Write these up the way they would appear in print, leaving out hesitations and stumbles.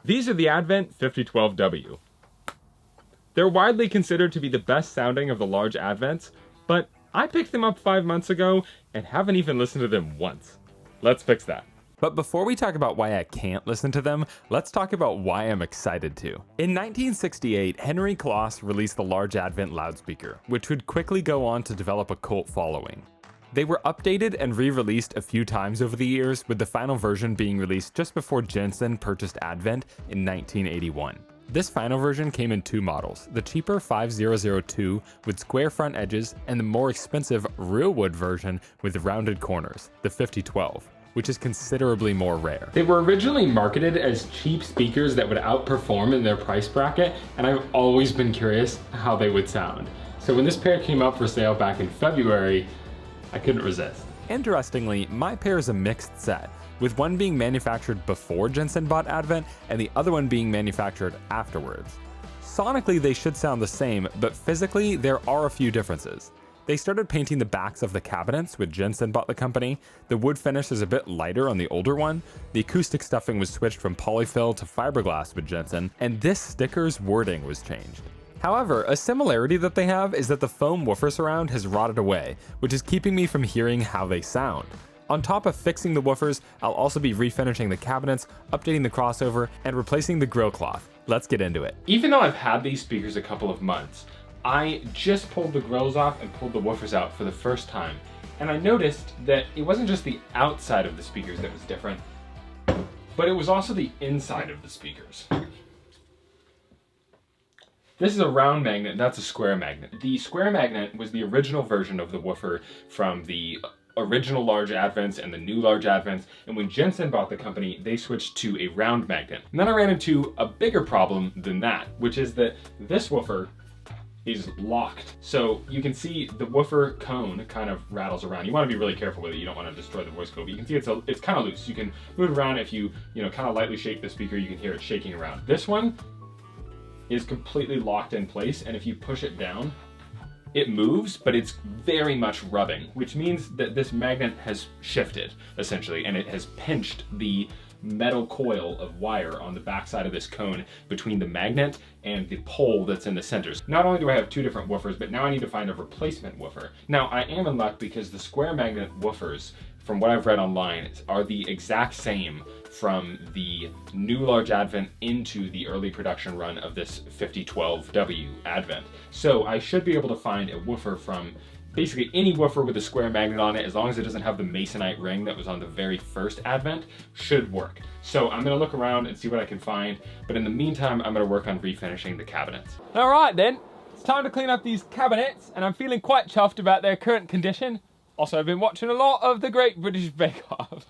These are the Advent 5012W. They're widely considered to be the best sounding of the large Advents, but I picked them up 5 months ago and haven't even listened to them once. Let's fix that. But before we talk about why I can't listen to them, let's talk about why I'm excited to. In 1968, Henry Kloss released the large Advent loudspeaker, which would quickly go on to develop a cult following. They were updated and re-released a few times over the years, with the final version being released just before Jensen purchased Advent in 1981. This final version came in 2 models, the cheaper 5002 with square front edges and the more expensive real wood version with rounded corners, the 5012, which is considerably more rare. They were originally marketed as cheap speakers that would outperform in their price bracket, and I've always been curious how they would sound. So when this pair came up for sale back in February, I couldn't resist. Interestingly, my pair is a mixed set, with one being manufactured before Jensen bought Advent and the other one being manufactured afterwards. Sonically, they should sound the same, but physically, there are a few differences. They started painting the backs of the cabinets when Jensen bought the company. The wood finish is a bit lighter on the older one. The acoustic stuffing was switched from polyfill to fiberglass with Jensen, and this sticker's wording was changed. However, a similarity that they have is that the foam woofer surround has rotted away, which is keeping me from hearing how they sound. On top of fixing the woofers, I'll also be refinishing the cabinets, updating the crossover, and replacing the grill cloth. Let's get into it. Even though I've had these speakers a couple of months, I just pulled the grills off and pulled the woofers out for the first time. And I noticed that it wasn't just the outside of the speakers that was different, but it was also the inside of the speakers. This is a round magnet, that's a square magnet. The square magnet was the original version of the woofer from the original large Advents and the new large Advents, and when Jensen bought the company, they switched to a round magnet. And then I ran into a bigger problem than that, which is that this woofer is locked. So you can see the woofer cone kind of rattles around. You want to be really careful with it. You don't want to destroy the voice code, but you can see it's kind of loose. You can move it around. If you kind of lightly shake the speaker, you can hear it shaking around. This one is completely locked in place, and if you push it down, it moves, but it's very much rubbing, which means that this magnet has shifted, essentially, and it has pinched the metal coil of wire on the backside of this cone between the magnet and the pole that's in the center. Not only do I have 2 different woofers, but now I need to find a replacement woofer. Now, I am in luck because the square magnet woofers, from what I've read online, are the exact same from the new large Advent into the early production run of this 5012W Advent. So I should be able to find a woofer from basically any woofer with a square magnet on it, as long as it doesn't have the masonite ring that was on the very first Advent, should work. So I'm gonna look around and see what I can find, but in the meantime, I'm gonna work on refinishing the cabinets. All right then, it's time to clean up these cabinets, and I'm feeling quite chuffed about their current condition. Also, I've been watching a lot of the Great British Bake Off.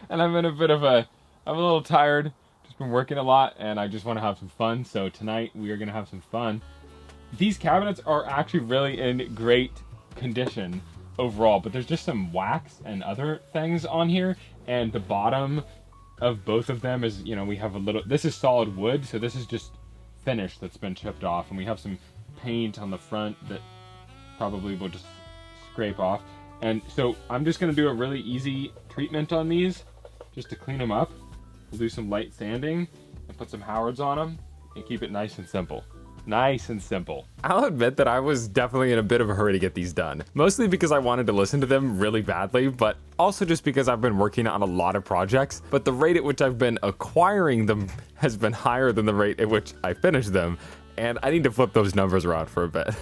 And I'm in I'm a little tired, just been working a lot, and I just want to have some fun. So tonight we are going to have some fun. These cabinets are actually really in great condition overall, but there's just some wax and other things on here, and the bottom of both of them is, we have this is solid wood, so this is just finish that's been chipped off, and we have some paint on the front that probably will just scrape off. And so I'm just going to do a really easy treatment on these just to clean them up. We'll do some light sanding and put some Howards on them and keep it nice and simple. Nice and simple. I'll admit that I was definitely in a bit of a hurry to get these done. Mostly because I wanted to listen to them really badly, but also just because I've been working on a lot of projects, but the rate at which I've been acquiring them has been higher than the rate at which I finish them. And I need to flip those numbers around for a bit.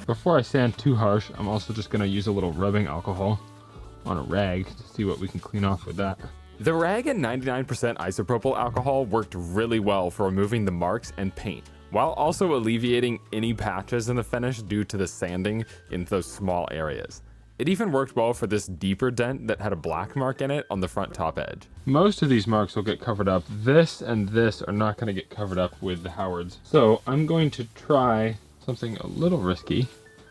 Before I sand too harsh, I'm also just gonna use a little rubbing alcohol on a rag to see what we can clean off with that. The rag and 99% isopropyl alcohol worked really well for removing the marks and paint, while also alleviating any patches in the finish due to the sanding in those small areas. It even worked well for this deeper dent that had a black mark in it on the front top edge. Most of these marks will get covered up. This and this are not going to get covered up with the Howards. So I'm going to try something a little risky,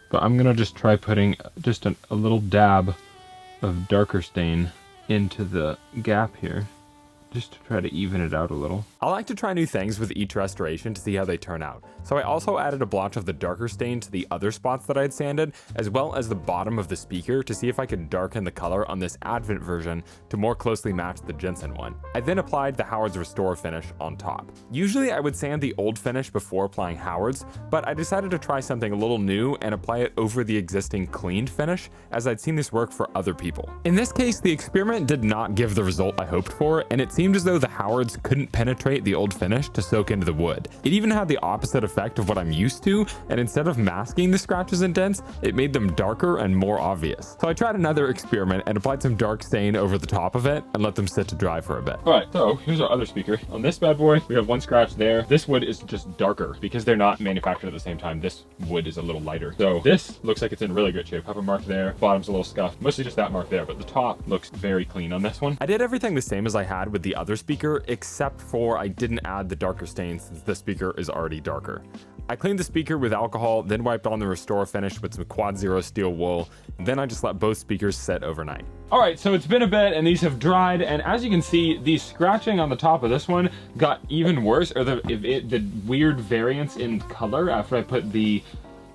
but I'm going to just try putting just a little dab of darker stain into the gap here just to try to even it out a little. I like to try new things with each restoration to see how they turn out. So I also added a blotch of the darker stain to the other spots that I had sanded, as well as the bottom of the speaker to see if I could darken the color on this Advent version to more closely match the Jensen one. I then applied the Howard's Restore finish on top. Usually I would sand the old finish before applying Howard's, but I decided to try something a little new and apply it over the existing cleaned finish, as I'd seen this work for other people. In this case, the experiment did not give the result I hoped for, and it seemed as though the Howard's couldn't penetrate the old finish to soak into the wood. It even had the opposite effect of what I'm used to, and instead of masking the scratches and dents, it made them darker and more obvious. So I tried another experiment and applied some dark stain over the top of it and let them sit to dry for a bit. All right, so here's our other speaker. On this bad boy, we have one scratch there. This wood is just darker because they're not manufactured at the same time. This wood is a little lighter. So this looks like it's in really good shape. Have a mark there, bottom's a little scuffed, mostly just that mark there, but the top looks very clean on this one. I did everything the same as I had with the other speaker, except for I didn't add the darker stain since this speaker is already darker. I cleaned the speaker with alcohol, then wiped on the Restore finish with some Quad Zero steel wool, and then I just let both speakers set overnight. All right, so it's been a bit and these have dried, and as you can see, the scratching on the top of this one got even worse, or the weird variance in color after I put the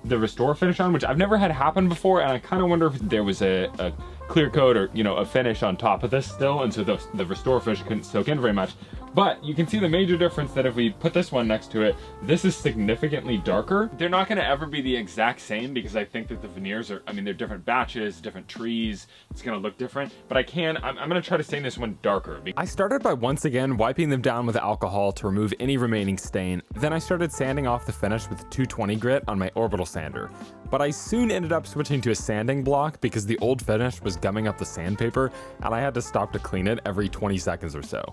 Restore finish on, which I've never had happen before, and I kind of wonder if there was a clear coat or, you know, a finish on top of this still, and so the Restore finish couldn't soak in very much. But you can see the major difference that if we put this one next to it, this is significantly darker. They're not gonna ever be the exact same because I think that the veneers are, I mean, they're different batches, different trees, it's gonna look different, but I'm gonna try to stain this one darker. I started by once again wiping them down with alcohol to remove any remaining stain. Then I started sanding off the finish with 220 grit on my orbital sander. But I soon ended up switching to a sanding block because the old finish was gumming up the sandpaper and I had to stop to clean it every 20 seconds or so.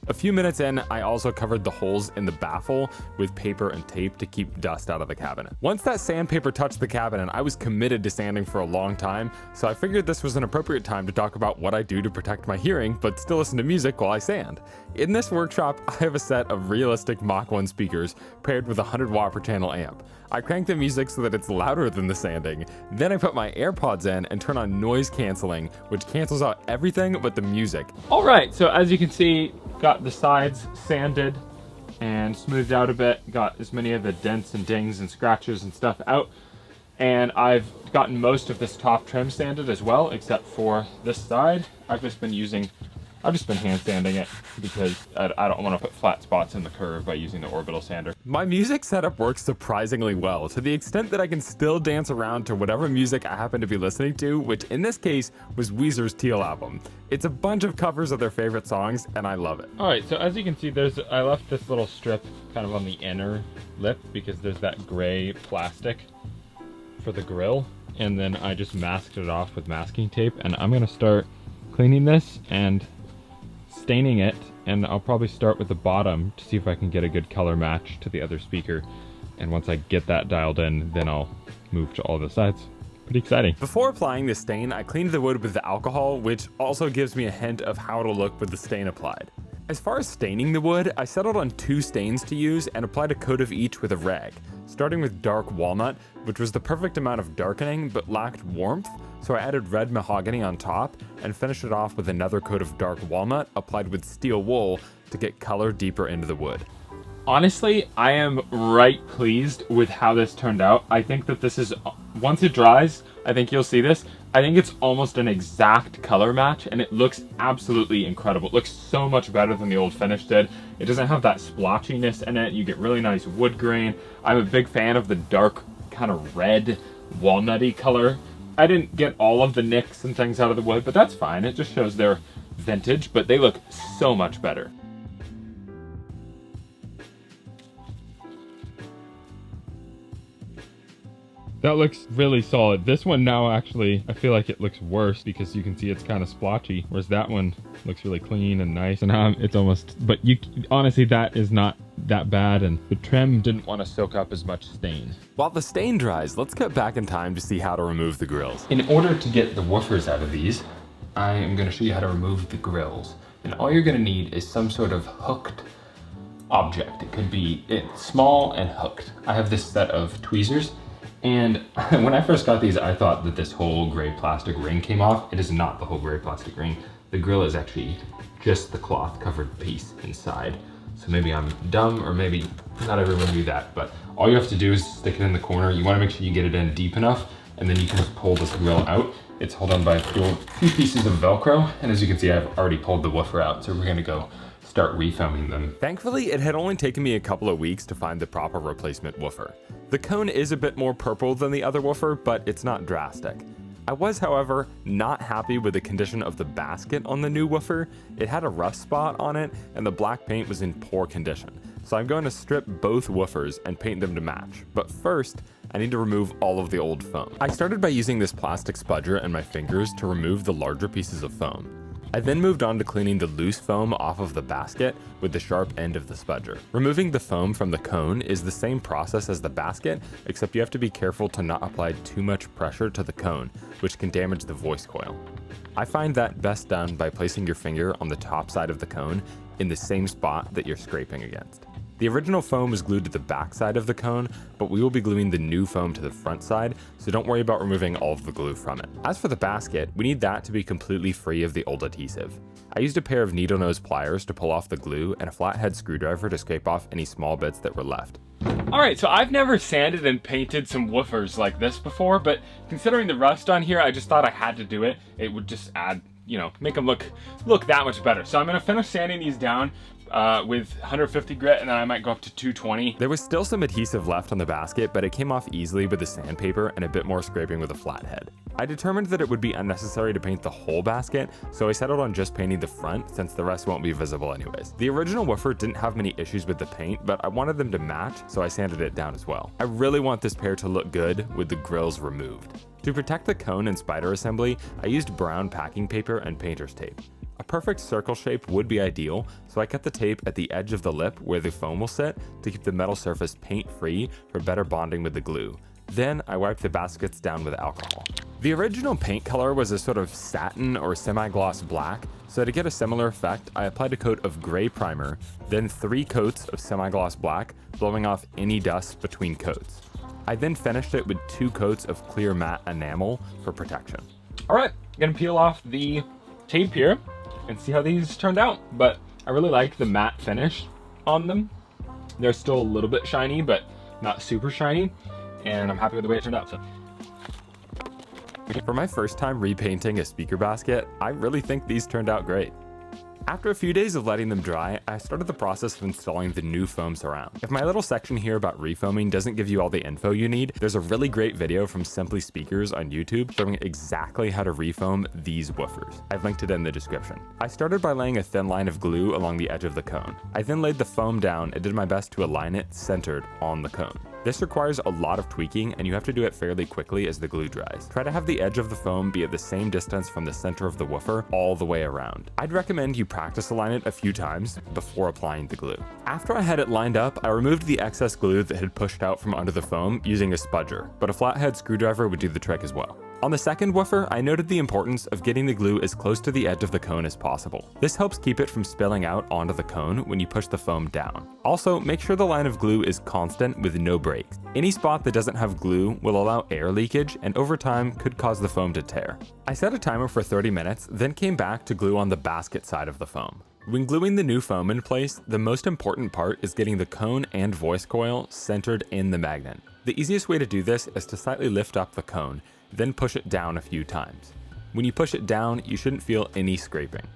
A few minutes in, I also covered the holes in the baffle with paper and tape to keep dust out of the cabinet. Once that sandpaper touched the cabinet, I was committed to sanding for a long time, so I figured this was an appropriate time to talk about what I do to protect my hearing, but still listen to music while I sand. In this workshop, I have a set of realistic Mach 1 speakers paired with a 100 watt per channel amp. I crank the music so that it's louder than the sanding. Then I put my AirPods in and turn on noise canceling, which cancels out everything but the music. All right, so as you can see, got the sides sanded and smoothed out a bit, got as many of the dents and dings and scratches and stuff out, and I've gotten most of this top trim sanded as well, except for this side. I've just been hand sanding it because I don't want to put flat spots in the curve by using the orbital sander. My music setup works surprisingly well, to the extent that I can still dance around to whatever music I happen to be listening to, which in this case was Weezer's Teal album. It's a bunch of covers of their favorite songs, and I love it. All right, so as you can see, I left this little strip kind of on the inner lip because there's that gray plastic for the grill, and then I just masked it off with masking tape, and I'm gonna start cleaning this and staining it, and I'll probably start with the bottom to see if I can get a good color match to the other speaker, and once I get that dialed in, then I'll move to all the sides. Pretty exciting. Before applying the stain, I cleaned the wood with the alcohol, which also gives me a hint of how it'll look with the stain applied. As far as staining the wood, I settled on 2 stains to use and applied a coat of each with a rag, starting with dark walnut, which was the perfect amount of darkening but lacked warmth, so I added red mahogany on top and finished it off with another coat of dark walnut applied with steel wool to get color deeper into the wood. Honestly, I am right pleased with how this turned out. I think that this is, once it dries, I think you'll see this. I think it's almost an exact color match, and it looks absolutely incredible. It looks so much better than the old finish did. It doesn't have that splotchiness in it. You get really nice wood grain. I'm a big fan of the dark kind of red walnutty color. I didn't get all of the nicks and things out of the wood, but that's fine. It just shows they're vintage, but they look so much better. That looks really solid. This one now, actually, I feel like it looks worse because you can see it's kind of splotchy, whereas that one looks really clean and nice. And now it's almost, but honestly, that is not that bad, and the trim didn't want to soak up as much stain. While the stain dries, let's cut back in time to see how to remove the grills. In order to get the woofers out of these, I am going to show you how to remove the grills. And all you're going to need is some sort of hooked object. It could be small and hooked. I have this set of tweezers. And when I first got these, I thought that this whole gray plastic ring came off. It is not the whole gray plastic ring. The grill is actually just the cloth covered piece inside. So maybe I'm dumb, or maybe not everyone knew that, but all you have to do is stick it in the corner. You wanna make sure you get it in deep enough, and then you can just pull this grill out. It's held on by a few pieces of Velcro, and as you can see, I've already pulled the woofer out, so we're gonna go start refoaming them. Thankfully, it had only taken me a couple of weeks to find the proper replacement woofer. The cone is a bit more purple than the other woofer, but it's not drastic. I was, however, not happy with the condition of the basket on the new woofer. It had a rust spot on it, and the black paint was in poor condition. So I'm going to strip both woofers and paint them to match. But first, I need to remove all of the old foam. I started by using this plastic spudger and my fingers to remove the larger pieces of foam. I then moved on to cleaning the loose foam off of the basket with the sharp end of the spudger. Removing the foam from the cone is the same process as the basket, except you have to be careful to not apply too much pressure to the cone, which can damage the voice coil. I find that best done by placing your finger on the top side of the cone in the same spot that you're scraping against. The original foam was glued to the back side of the cone, but we will be gluing the new foam to the front side, so don't worry about removing all of the glue from it. As for the basket, we need that to be completely free of the old adhesive. I used a pair of needle nose pliers to pull off the glue and a flathead screwdriver to scrape off any small bits that were left. Alright, so I've never sanded and painted some woofers like this before, but considering the rust on here, I just thought I had to do it. It would just add, you know, make them look that much better. So I'm gonna finish sanding these down with 150 grit, and then I might go up to 220. There was still some adhesive left on the basket, but it came off easily with the sandpaper and a bit more scraping with a flathead. I determined that it would be unnecessary to paint the whole basket, so I settled on just painting the front since the rest won't be visible anyways. The original woofer didn't have many issues with the paint, but I wanted them to match, so I sanded it down as well. I really want this pair to look good with the grills removed. To protect the cone and spider assembly, I used brown packing paper and painter's tape. A perfect circle shape would be ideal, so I cut the tape at the edge of the lip where the foam will sit to keep the metal surface paint-free for better bonding with the glue. Then I wiped the baskets down with alcohol. The original paint color was a sort of satin or semi-gloss black, so to get a similar effect, I applied a coat of gray primer, then 3 coats of semi-gloss black, blowing off any dust between coats. I then finished it with 2 coats of clear matte enamel for protection. Alright, I'm gonna peel off the tape here and see how these turned out, but I really like the matte finish on them. They're still a little bit shiny, but not super shiny, and I'm happy with the way it turned out. So, for my first time repainting a speaker basket, I really think these turned out great. After a few days of letting them dry, I started the process of installing the new foam surround. If my little section here about refoaming doesn't give you all the info you need, there's a really great video from Simply Speakers on YouTube showing exactly how to refoam these woofers. I've linked it in the description. I started by laying a thin line of glue along the edge of the cone. I then laid the foam down and did my best to align it centered on the cone. This requires a lot of tweaking, and you have to do it fairly quickly as the glue dries. Try to have the edge of the foam be at the same distance from the center of the woofer all the way around. I'd recommend you practice align it a few times before applying the glue. After I had it lined up, I removed the excess glue that had pushed out from under the foam using a spudger, but a flathead screwdriver would do the trick as well. On the second woofer, I noted the importance of getting the glue as close to the edge of the cone as possible. This helps keep it from spilling out onto the cone when you push the foam down. Also, make sure the line of glue is constant with no breaks. Any spot that doesn't have glue will allow air leakage and over time could cause the foam to tear. I set a timer for 30 minutes, then came back to glue on the basket side of the foam. When gluing the new foam in place, the most important part is getting the cone and voice coil centered in the magnet. The easiest way to do this is to slightly lift up the cone, then push it down a few times. When you push it down, you shouldn't feel any scraping.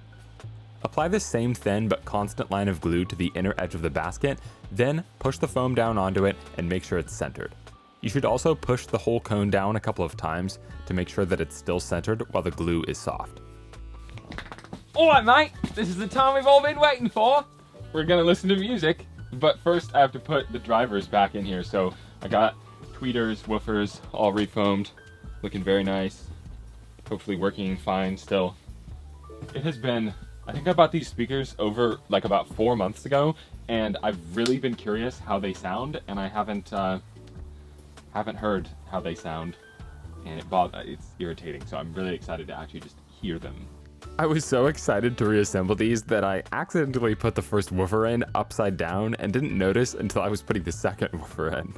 Apply the same thin but constant line of glue to the inner edge of the basket, then push the foam down onto it and make sure it's centered. You should also push the whole cone down a couple of times to make sure that it's still centered while the glue is soft. alright mate, this is the time we've all been waiting for. We're gonna listen to music, but first I have to put the drivers back in here. So I got tweeters, woofers, all refoamed, looking very nice. Hopefully working fine still. It has been, I think I bought these speakers over like about 4 months ago, and I've really been curious how they sound, and I haven't heard how they sound, and it's irritating. So I'm really excited to actually just hear them. I was so excited to reassemble these that I accidentally put the first woofer in upside down and didn't notice until I was putting the second woofer in.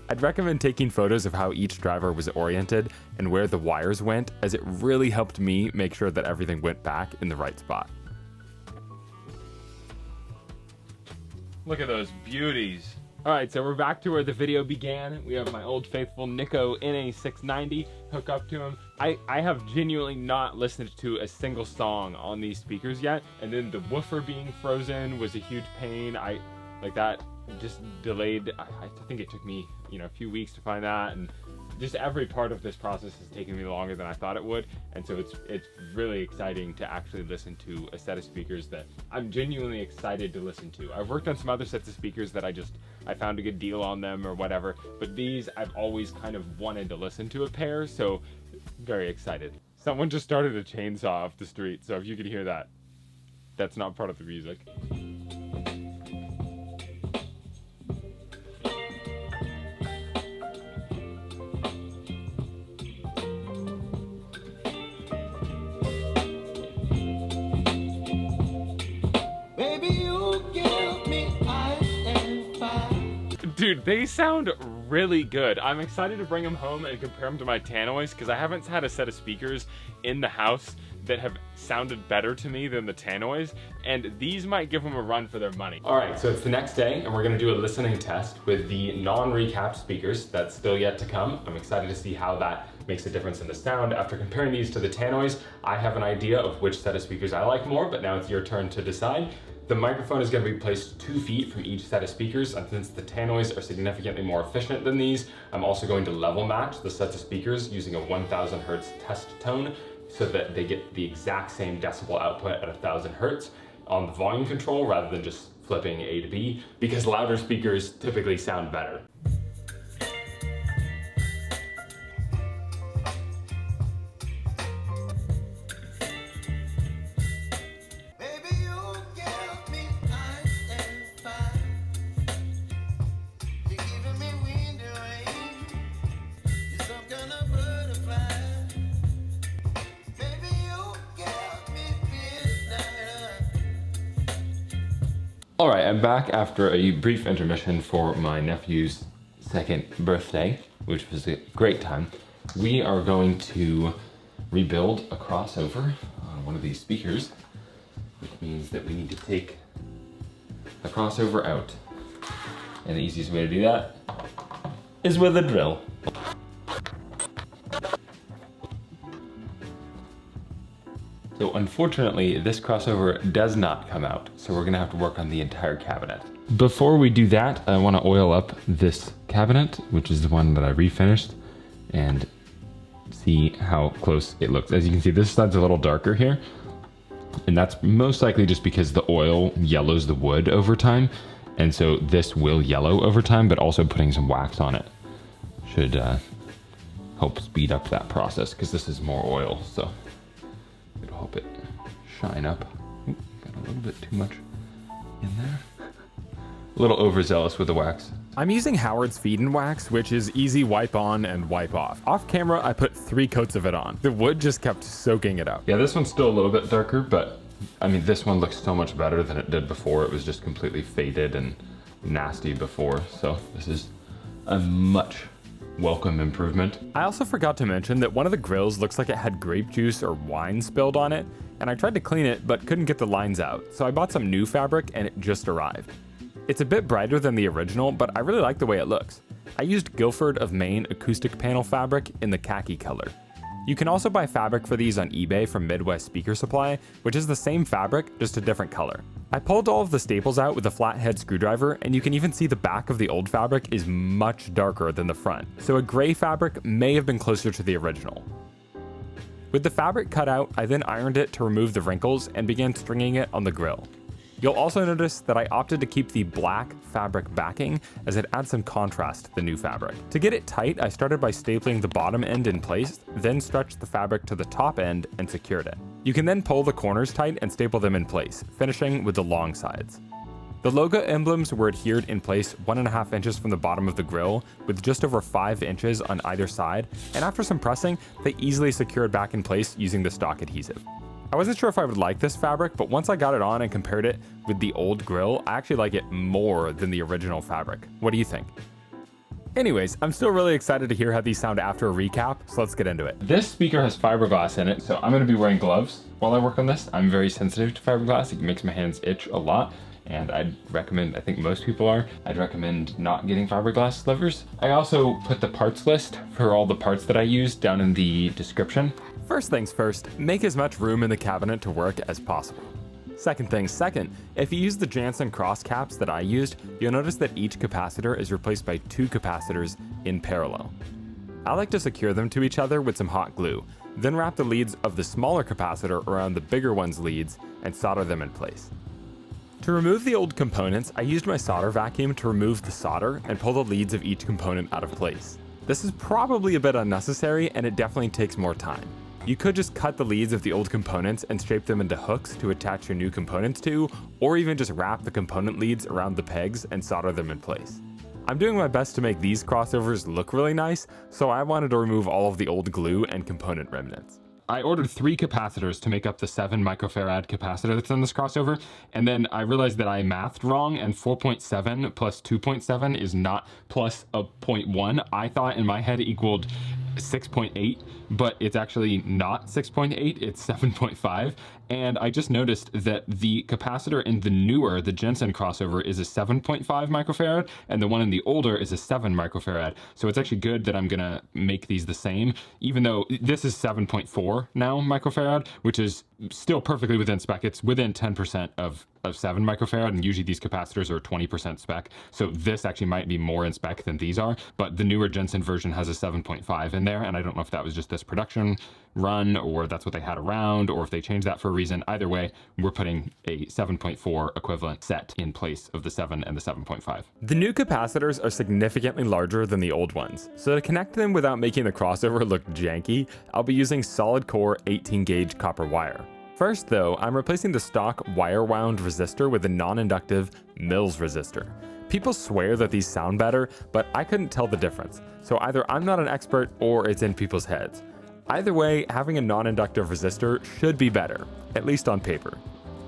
I'd recommend taking photos of how each driver was oriented and where the wires went, as it really helped me make sure that everything went back in the right spot. Look at those beauties. All right, so we're back to where the video began. We have my old faithful Nico NA690 hook up to him. I have genuinely not listened to a single song on these speakers yet. And then the woofer being frozen was a huge pain. Like that just delayed. I think it took me, a few weeks to find that, and just every part of this process has taken me longer than I thought it would. And so it's really exciting to actually listen to a set of speakers that I'm genuinely excited to listen to. I've worked on some other sets of speakers that I found a good deal on them or whatever, but these I've always kind of wanted to listen to a pair, so very excited. Someone just started a chainsaw off the street, so if you could hear that, that's not part of the music. Dude, they sound really good. I'm excited to bring them home and compare them to my Tannoys, because I haven't had a set of speakers in the house that have sounded better to me than the Tannoys, and these might give them a run for their money. All right, so it's the next day, and we're gonna do a listening test with the non-recapped speakers. That's still yet to come. I'm excited to see how that makes a difference in the sound. After comparing these to the Tannoys, I have an idea of which set of speakers I like more, but now it's your turn to decide. The microphone is going to be placed 2 feet from each set of speakers, and since the Tannoys are significantly more efficient than these, I'm also going to level match the sets of speakers using a 1000 hertz test tone so that they get the exact same decibel output at 1000 hertz on the volume control rather than just flipping A to B, because louder speakers typically sound better. All right, I'm back after a brief intermission for my nephew's 2nd birthday, which was a great time. We are going to rebuild a crossover on one of these speakers, which means that we need to take the crossover out. And the easiest way to do that is with a drill. So unfortunately, this crossover does not come out, so we're gonna have to work on the entire cabinet. Before we do that, I wanna oil up this cabinet, which is the one that I refinished, and see how close it looks. As you can see, this side's a little darker here, and that's most likely just because the oil yellows the wood over time, and so this will yellow over time, but also putting some wax on it should help speed up that process, because this is more oil, so it'll help it shine up. Ooh, got a little bit too much in there. A little overzealous with the wax. I'm using Howard's Feed and Wax, which is easy wipe on and wipe off. Off camera, I put 3 coats of it on. The wood just kept soaking it up. Yeah, this one's still a little bit darker, but I mean, this one looks so much better than it did before. It was just completely faded and nasty before, so this is a much welcome improvement. I also forgot to mention that one of the grills looks like it had grape juice or wine spilled on it, and I tried to clean it but couldn't get the lines out, so I bought some new fabric and it just arrived. It's a bit brighter than the original, but I really like the way it looks. I used Guilford of Maine acoustic panel fabric in the khaki color. You can also buy fabric for these on eBay from Midwest Speaker Supply, which is the same fabric, just a different color. I pulled all of the staples out with a flathead screwdriver, and you can even see the back of the old fabric is much darker than the front, so a gray fabric may have been closer to the original. With the fabric cut out, I then ironed it to remove the wrinkles and began stringing it on the grill. You'll also notice that I opted to keep the black fabric backing, as it adds some contrast to the new fabric. To get it tight, I started by stapling the bottom end in place, then stretched the fabric to the top end and secured it. You can then pull the corners tight and staple them in place, finishing with the long sides. The logo emblems were adhered in place 1.5 inches from the bottom of the grill, with just over 5 inches on either side, and after some pressing, they easily secured back in place using the stock adhesive. I wasn't sure if I would like this fabric, but once I got it on and compared it with the old grill, I actually like it more than the original fabric. What do you think? Anyways, I'm still really excited to hear how these sound after a recap, so let's get into it. This speaker has fiberglass in it, so I'm gonna be wearing gloves while I work on this. I'm very sensitive to fiberglass. It makes my hands itch a lot. and I'd recommend, I think most people are, I'd recommend not getting fiberglass slivers. I also put the parts list for all the parts that I used down in the description. First things first, make as much room in the cabinet to work as possible. Second things second, if you use the Jensen cross caps that I used, you'll notice that each capacitor is replaced by 2 capacitors in parallel. I like to secure them to each other with some hot glue, then wrap the leads of the smaller capacitor around the bigger one's leads and solder them in place. To remove the old components, I used my solder vacuum to remove the solder and pull the leads of each component out of place. This is probably a bit unnecessary, and it definitely takes more time. You could just cut the leads of the old components and shape them into hooks to attach your new components to, or even just wrap the component leads around the pegs and solder them in place. I'm doing my best to make these crossovers look really nice, so I wanted to remove all of the old glue and component remnants. I ordered 3 capacitors to make up the 7 microfarad capacitor that's in this crossover, and then I realized that I mathed wrong, and 4.7 plus 2.7 is not plus a 0.1. I thought in my head it equaled 6.8, but it's actually not 6.8, it's 7.5. And I just noticed that the capacitor in the newer, the Jensen crossover, is a 7.5 microfarad, and the one in the older is a 7 microfarad. So it's actually good that I'm gonna make these the same, even though this is 7.4 now microfarad, which is still perfectly within spec. It's within 10% of 7 microfarad, and usually these capacitors are 20% spec. So this actually might be more in spec than these are, but the newer Jensen version has a 7.5 in there, and I don't know if that was just this production run, or that's what they had around, or if they changed that for a reason. Either way, we're putting a 7.4 equivalent set in place of the 7 and the 7.5. The new capacitors are significantly larger than the old ones, so to connect them without making the crossover look janky, I'll be using solid core 18 gauge copper wire. First though, I'm replacing the stock wire wound resistor with a non-inductive Mills resistor. People swear that these sound better, but I couldn't tell the difference, so either I'm not an expert or it's in people's heads. Either way, having a non-inductive resistor should be better, at least on paper.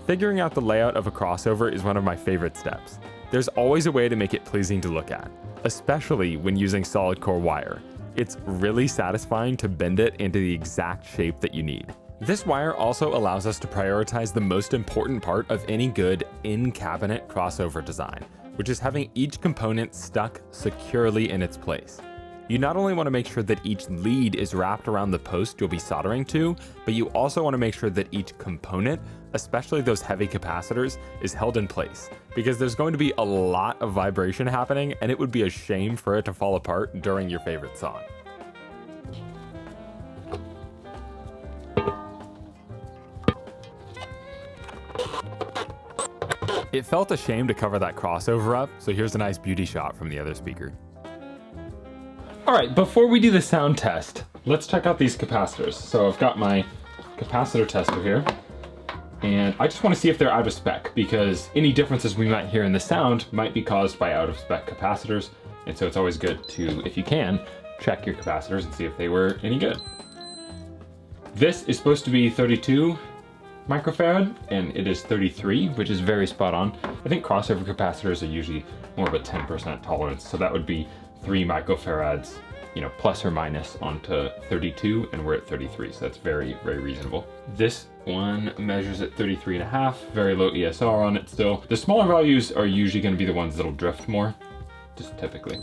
Figuring out the layout of a crossover is one of my favorite steps. There's always a way to make it pleasing to look at, especially when using solid core wire. It's really satisfying to bend it into the exact shape that you need. This wire also allows us to prioritize the most important part of any good in-cabinet crossover design, which is having each component stuck securely in its place. You not only want to make sure that each lead is wrapped around the post you'll be soldering to, but you also want to make sure that each component, especially those heavy capacitors, is held in place, because there's going to be a lot of vibration happening, and it would be a shame for it to fall apart during your favorite song. It felt a shame to cover that crossover up, so here's a nice beauty shot from the other speaker. All right, before we do the sound test, let's check out these capacitors. So I've got my capacitor tester here, and I just want to see if they're out of spec, because any differences we might hear in the sound might be caused by out of spec capacitors. And so it's always good to, if you can, check your capacitors and see if they were any good. This is supposed to be 32 microfarad, and it is 33, which is very spot on. I think crossover capacitors are usually more of a 10% tolerance, so that would be 3 microfarads, plus or minus onto 32, and we're at 33, so that's very, very reasonable. This one measures at 33.5, very low ESR on it still. The smaller values are usually going to be the ones that'll drift more, just typically.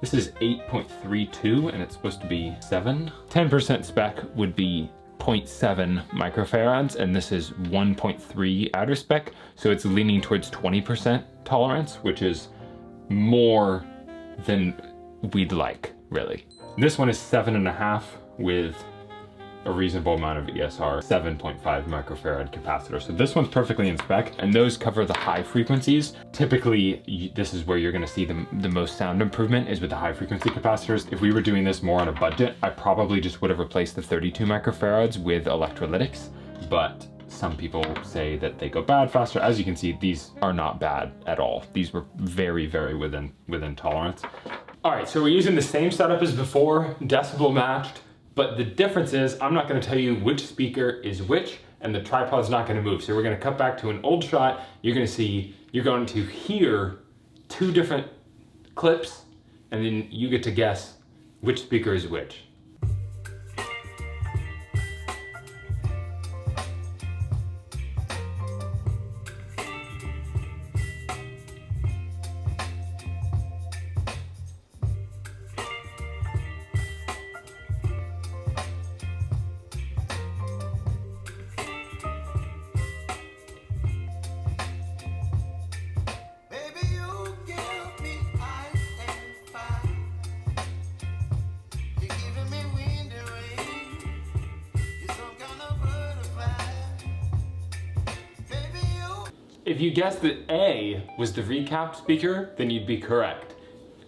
This is 8.32, and it's supposed to be 7. 10% spec would be 0.7 microfarads, and this is 1.3 outer spec, so it's leaning towards 20% tolerance, which is more than we'd like, really. This one is 7.5 with a reasonable amount of ESR, 7.5 microfarad capacitor. So this one's perfectly in spec, and those cover the high frequencies. Typically, this is where you're gonna see the most sound improvement is with the high frequency capacitors. If we were doing this more on a budget, I probably just would have replaced the 32 microfarads with electrolytics, but some people say that they go bad faster. As you can see, these are not bad at all. These were very, very within tolerance. All right, so we're using the same setup as before, decibel matched, but the difference is I'm not gonna tell you which speaker is which, and the tripod's not gonna move. So we're gonna cut back to an old shot. You're going to hear 2 different clips, and then you get to guess which speaker is which. If you guessed that A was the recapped speaker, then you'd be correct.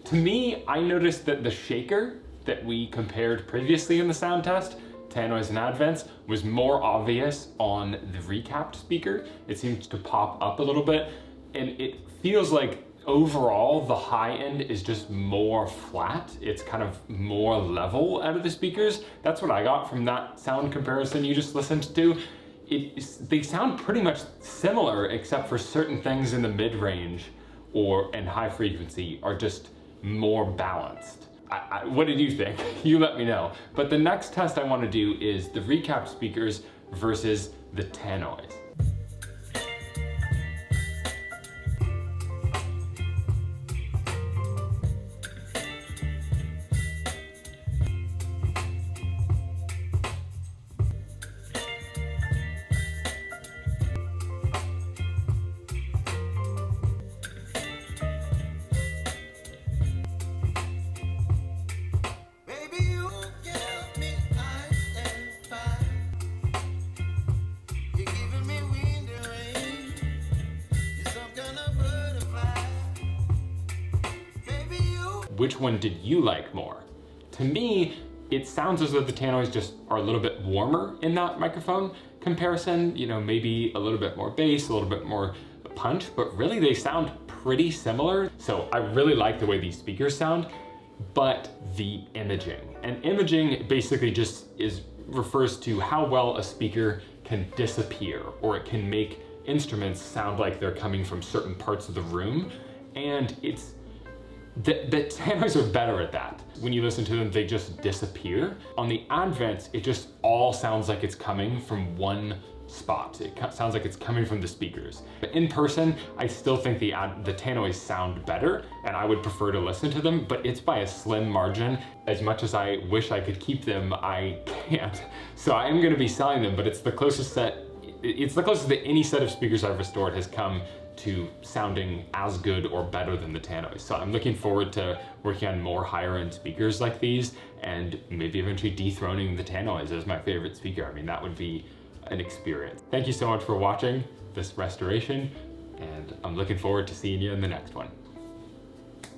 To me, I noticed that the shaker that we compared previously in the sound test, Tannoy's and Advent's, was more obvious on the recapped speaker. It seems to pop up a little bit, and it feels like overall the high end is just more flat. It's kind of more level out of the speakers. That's what I got from that sound comparison you just listened to. They sound pretty much similar, except for certain things in the mid-range and high frequency are just more balanced. What did you think? You let me know. But the next test I want to do is the recapped speakers versus the Tannoys. Which one did you like more? To me, it sounds as though the Tannoys just are a little bit warmer in that microphone comparison, you know, maybe a little bit more bass, a little bit more punch, but really they sound pretty similar. So I really like the way these speakers sound, but the imaging. And imaging basically just refers to how well a speaker can disappear, or it can make instruments sound like they're coming from certain parts of the room. And the Tannoys are better at that. When you listen to them, they just disappear. On the Advents, it just all sounds like it's coming from one spot. It sounds like it's coming from the speakers. But in person, I still think the Tannoys sound better, and I would prefer to listen to them, but it's by a slim margin. As much as I wish I could keep them, I can't. So I am gonna be selling them, but it's the closest that any set of speakers I've restored has come to sounding as good or better than the Tannoys. So I'm looking forward to working on more higher end speakers like these, and maybe eventually dethroning the Tannoys as my favorite speaker. I mean, that would be an experience. Thank you so much for watching this restoration, and I'm looking forward to seeing you in the next one.